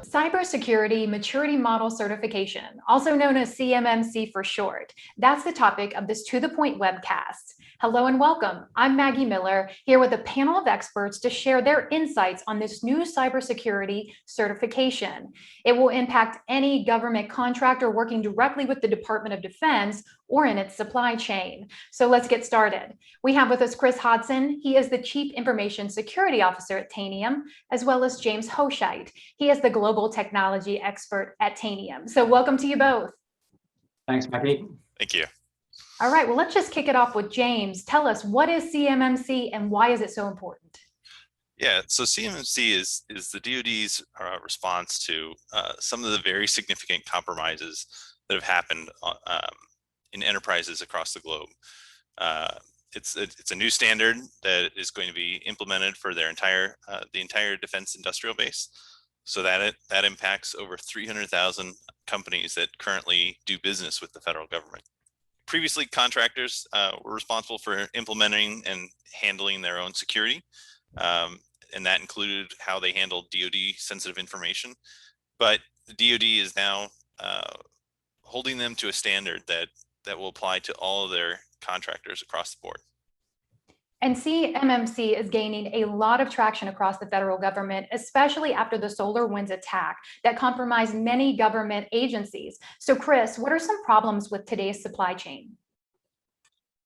Cybersecurity Maturity Model Certification, also known as CMMC for short. That's the topic of this To The Point webcast. Hello and welcome. I'm Maggie Miller, here with a panel of experts to share their insights on this new cybersecurity certification. It will impact any government contractor working directly with the Department of Defense or in its supply chain. So let's get started. We have with us Chris Hodson. He is the Chief Information Security Officer at Tanium, as well as James Hoscheit. He is the Global Technology Expert at Tanium. So welcome to you both. Thanks, Maggie. Thank you. All right, well, let's just kick it off with James. Tell us, what is CMMC and why is it so important? Yeah, so CMMC is the DoD's response to some of the very significant compromises that have happened in enterprises across the globe. It's a new standard that is going to be implemented for their the entire defense industrial base. So that impacts over 300,000 companies that currently do business with the federal government. Previously, contractors were responsible for implementing and handling their own security, and that included how they handled DoD sensitive information. But the DoD is now holding them to a standard that will apply to all of their contractors across the board. And CMMC is gaining a lot of traction across the federal government, especially after the SolarWinds attack that compromised many government agencies. So Chris, what are some problems with today's supply chain?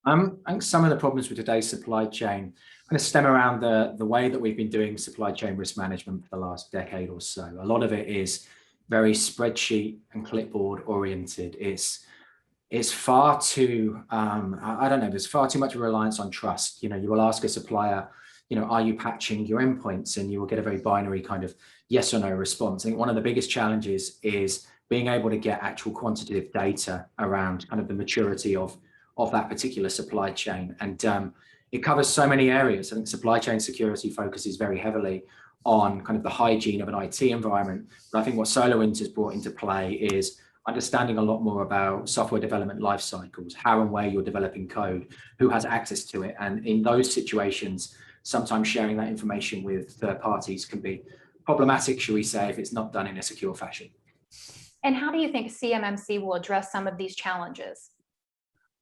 I think some of the problems with today's supply chain kind of stem around the way that we've been doing supply chain risk management for the last decade or so. A lot of it is very spreadsheet and clipboard oriented. It's far too, I don't know, there's far too much reliance on trust. You know, you will ask a supplier, you know, are you patching your endpoints? And you will get a very binary kind of yes or no response. I think one of the biggest challenges is being able to get actual quantitative data around kind of the maturity of that particular supply chain. And it covers so many areas. I think supply chain security focuses very heavily on kind of the hygiene of an IT environment. But I think what SolarWinds has brought into play is understanding a lot more about software development life cycles, how and where you're developing code, who has access to it. And in those situations, sometimes sharing that information with third parties can be problematic, shall we say, if it's not done in a secure fashion. And how do you think CMMC will address some of these challenges?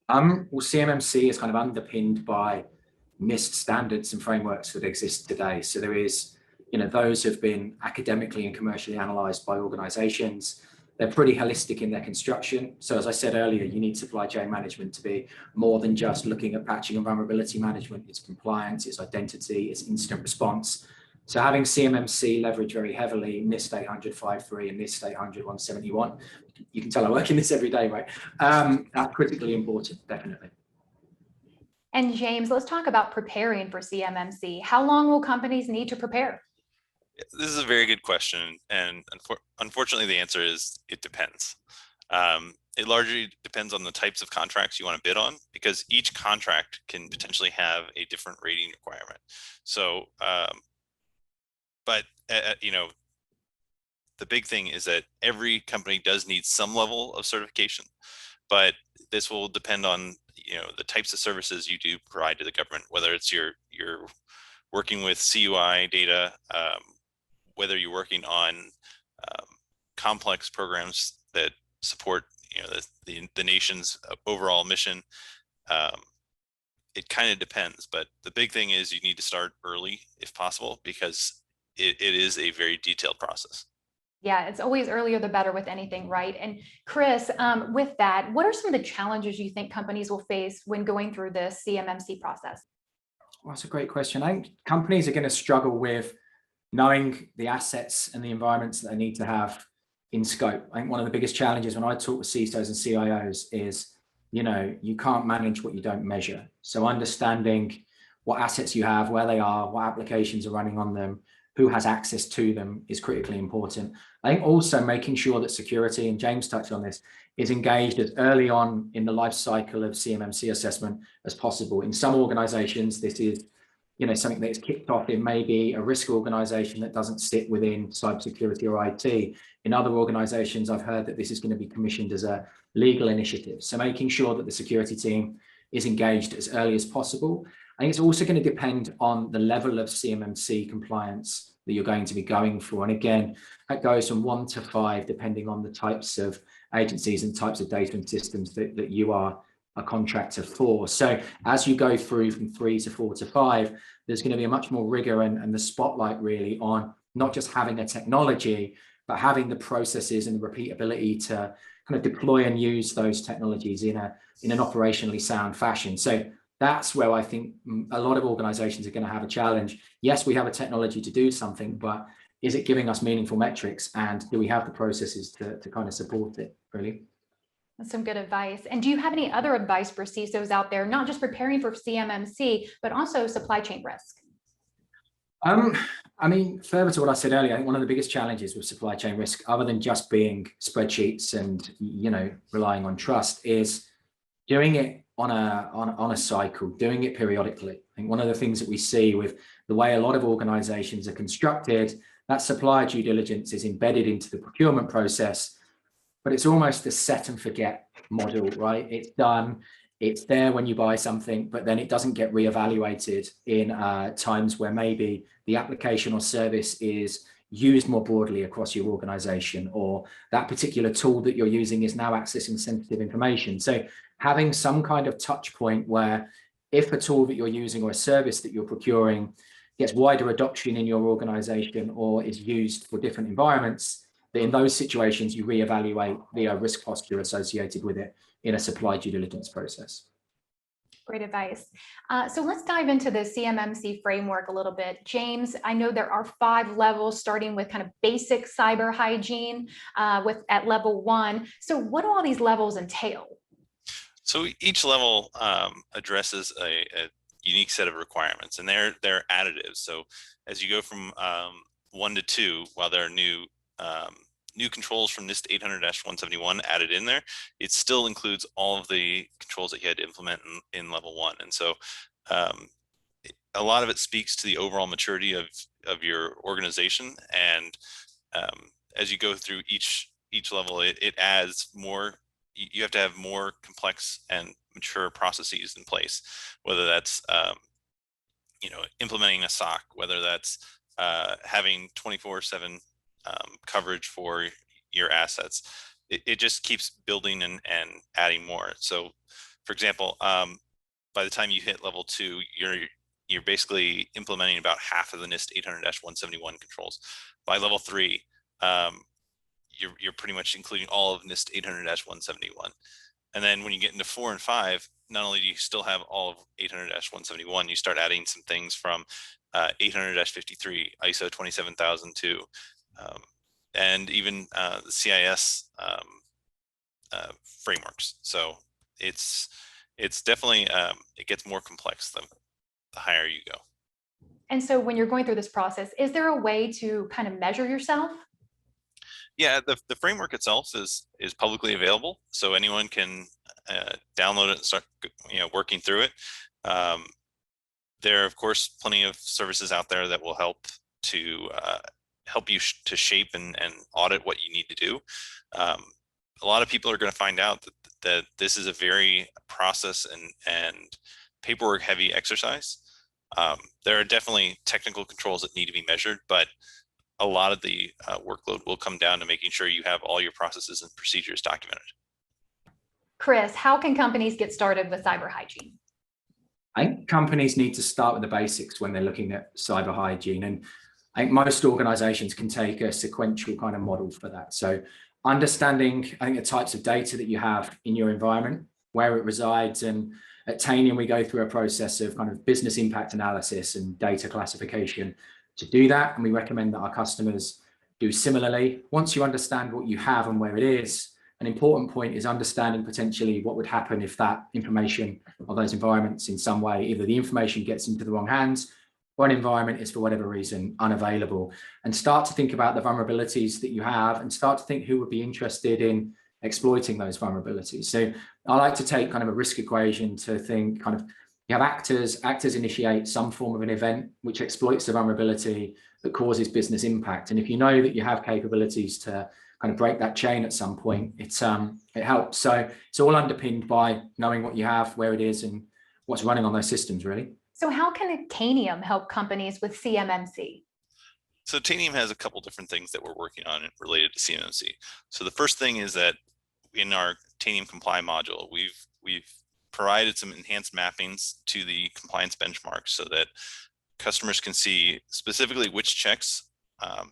Well, CMMC is kind of underpinned by NIST standards and frameworks that exist today. So there is, you know, those have been academically and commercially analyzed by organizations. They're pretty holistic in their construction. So as I said earlier, you need supply chain management to be more than just looking at patching and vulnerability management. It's compliance, it's identity, it's incident response. So having CMMC leverage very heavily NIST 800-53 and NIST 800-171, you can tell I work in this every day, right? That's critically important, definitely. And James, let's talk about preparing for CMMC. How long will companies need to prepare? This is a very good question, and unfortunately the answer is it depends. It largely depends on the types of contracts you want to bid on, because each contract can potentially have a different rating requirement. So, you know, the big thing is that every company does need some level of certification, but this will depend on, you know, the types of services you do provide to the government, whether it's you're working with CUI data, whether you're working on complex programs that support, you know, the nation's overall mission. It kind of depends, but the big thing is you need to start early if possible, because it is a very detailed process. Yeah, it's always earlier the better with anything, right? And Chris, with that, what are some of the challenges you think companies will face when going through this CMMC process? Well, that's a great question. I think companies are going to struggle with knowing the assets and the environments that they need to have in scope. I think one of the biggest challenges when I talk with CISOs and CIOs is, you know, you can't manage what you don't measure. So understanding what assets you have, where they are, what applications are running on them, who has access to them is critically important. I think also making sure that security, and James touched on this, is engaged as early on in the life cycle of CMMC assessment as possible. In some organizations, this is, you know, something that is kicked off in maybe a risk organization that doesn't sit within cybersecurity or IT. In other organizations, I've heard that this is going to be commissioned as a legal initiative. So making sure that the security team is engaged as early as possible. I think it's also going to depend on the level of CMMC compliance that you're going to be going for. And again, that goes from 1 to 5, depending on the types of agencies and types of data and systems that you are a contractor for. So as you go through from 3 to 4 to 5, there's going to be a much more rigor and the spotlight really on not just having a technology, but having the processes and the repeatability to kind of deploy and use those technologies in an operationally sound fashion. So that's where I think a lot of organizations are going to have a challenge. Yes, we have a technology to do something, but is it giving us meaningful metrics? And do we have the processes to kind of support it, really? That's some good advice. And do you have any other advice for CISOs out there, not just preparing for CMMC, but also supply chain risk? I mean, further to what I said earlier, I think one of the biggest challenges with supply chain risk, other than just being spreadsheets and, you know, relying on trust, is doing it on a cycle, doing it periodically. I think one of the things that we see with the way a lot of organizations are constructed, that supplier due diligence is embedded into the procurement process, but it's almost a set and forget model, right? It's done. It's there when you buy something, but then it doesn't get reevaluated in times where maybe the application or service is used more broadly across your organization, or that particular tool that you're using is now accessing sensitive information. So having some kind of touch point where if a tool that you're using or a service that you're procuring gets wider adoption in your organization or is used for different environments, that in those situations you reevaluate the risk posture associated with it in a supply due diligence process. Great advice. So let's dive into the CMMC framework a little bit. James, I know there are 5 levels, starting with kind of basic cyber hygiene at level 1. So what do all these levels entail? So each level addresses a unique set of requirements, and they're additive. So as you go from 1 to 2, while there are new controls from NIST 800-171 added in there, it still includes all of the controls that you had to implement in level 1. And so a lot of it speaks to the overall maturity of your organization. And as you go through each level, it adds more. You have to have more complex and mature processes in place, whether that's implementing a SOC, whether that's having 24/7 coverage for your assets. It just keeps building and adding more. So for example, by the time you hit level 2, you're basically implementing about half of the NIST 800-171 controls. By level 3, you're pretty much including all of NIST 800-171. And then when you get into 4 and 5, not only do you still have all of 800-171, you start adding some things from 800-53, ISO 27002, and even the CIS frameworks. So it's definitely, it gets more complex the higher you go. And so when you're going through this process, is there a way to kind of measure yourself? Yeah, the framework itself is publicly available, so anyone can download it and start working through it. There are, of course, plenty of services out there that will help you to shape and audit what you need to do. A lot of people are going to find out that this is a very process and paperwork heavy exercise. There are definitely technical controls that need to be measured, but a lot of the workload will come down to making sure you have all your processes and procedures documented. Chris, how can companies get started with cyber hygiene? I think companies need to start with the basics when they're looking at cyber hygiene. And I think most organizations can take a sequential kind of model for that. So understanding, I think, the types of data that you have in your environment, where it resides. And at Tanium, we go through a process of kind of business impact analysis and data classification to do that. And we recommend that our customers do similarly. Once you understand what you have and where it is, an important point is understanding potentially what would happen if that information or those environments in some way, either the information gets into the wrong hands or an environment is for whatever reason unavailable, and start to think about the vulnerabilities that you have and start to think who would be interested in exploiting those vulnerabilities. So I like to take kind of a risk equation to think kind of, you have actors initiate some form of an event which exploits the vulnerability that causes business impact. And if you know that you have capabilities to kind of break that chain at some point, it helps. So it's all underpinned by knowing what you have, where it is, and what's running on those systems, really. So how can Tanium help companies with CMMC? So Tanium has a couple different things that we're working on related to CMMC. So the first thing is that in our Tanium Comply module, we've provided some enhanced mappings to the compliance benchmarks so that customers can see specifically which checks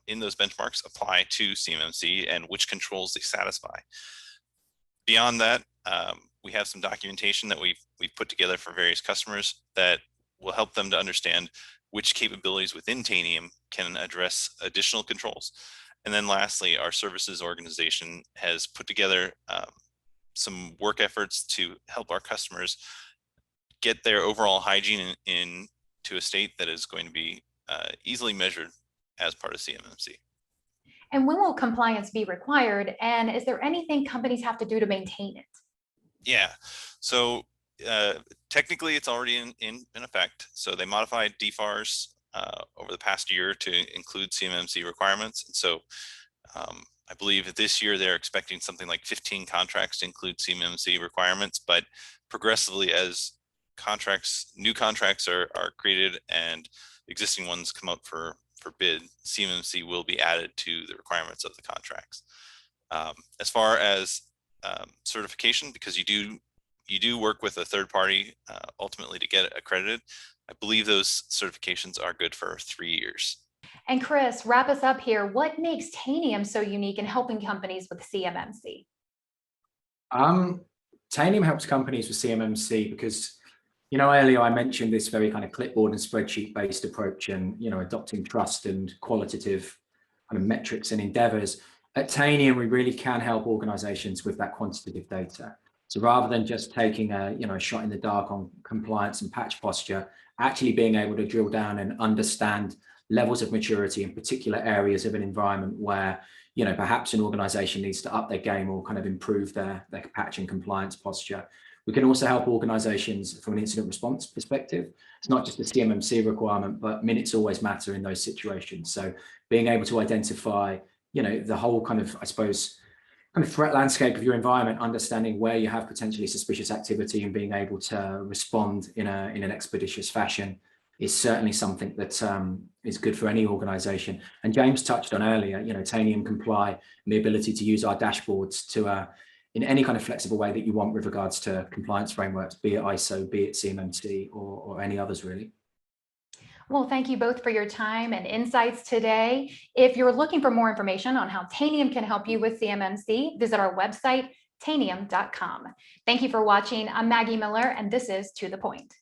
in those benchmarks apply to CMMC and which controls they satisfy. Beyond that, we have some documentation that we've put together for various customers that will help them to understand which capabilities within Tanium can address additional controls. And then lastly, our services organization has put together some work efforts to help our customers get their overall hygiene into a state that is going to be easily measured as part of CMMC. And when will compliance be required? And is there anything companies have to do to maintain it? Yeah, so technically it's already in effect. So they modified DFARS over the past year to include CMMC requirements. And so I believe that this year they're expecting something like 15 contracts to include CMMC requirements, but progressively as new contracts are created and existing ones come out for bid, CMMC will be added to the requirements of the contracts. As far as certification, because you do work with a third party ultimately to get it accredited, I believe those certifications are good for 3 years. And Chris, wrap us up here. What makes Tanium so unique in helping companies with CMMC? Tanium helps companies with CMMC because, earlier I mentioned this very kind of clipboard and spreadsheet based approach and, adopting trust and qualitative kind of metrics and endeavors. At Tanium, we really can help organizations with that quantitative data. So rather than just taking a shot in the dark on compliance and patch posture, actually being able to drill down and understand levels of maturity in particular areas of an environment where, perhaps an organization needs to up their game or kind of improve their patch and compliance posture. We can also help organizations from an incident response perspective. It's not just a CMMC requirement, but minutes always matter in those situations. So being able to identify, the whole kind of, I suppose, kind of threat landscape of your environment, understanding where you have potentially suspicious activity and being able to respond in an expeditious fashion is certainly something that is good for any organization. And James touched on earlier, Tanium Comply and the ability to use our dashboards to in any kind of flexible way that you want with regards to compliance frameworks, be it ISO, be it CMMC or any others really. Well, thank you both for your time and insights today. If you're looking for more information on how Tanium can help you with CMMC, visit our website, tanium.com. Thank you for watching. I'm Maggie Miller, and this is To The Point.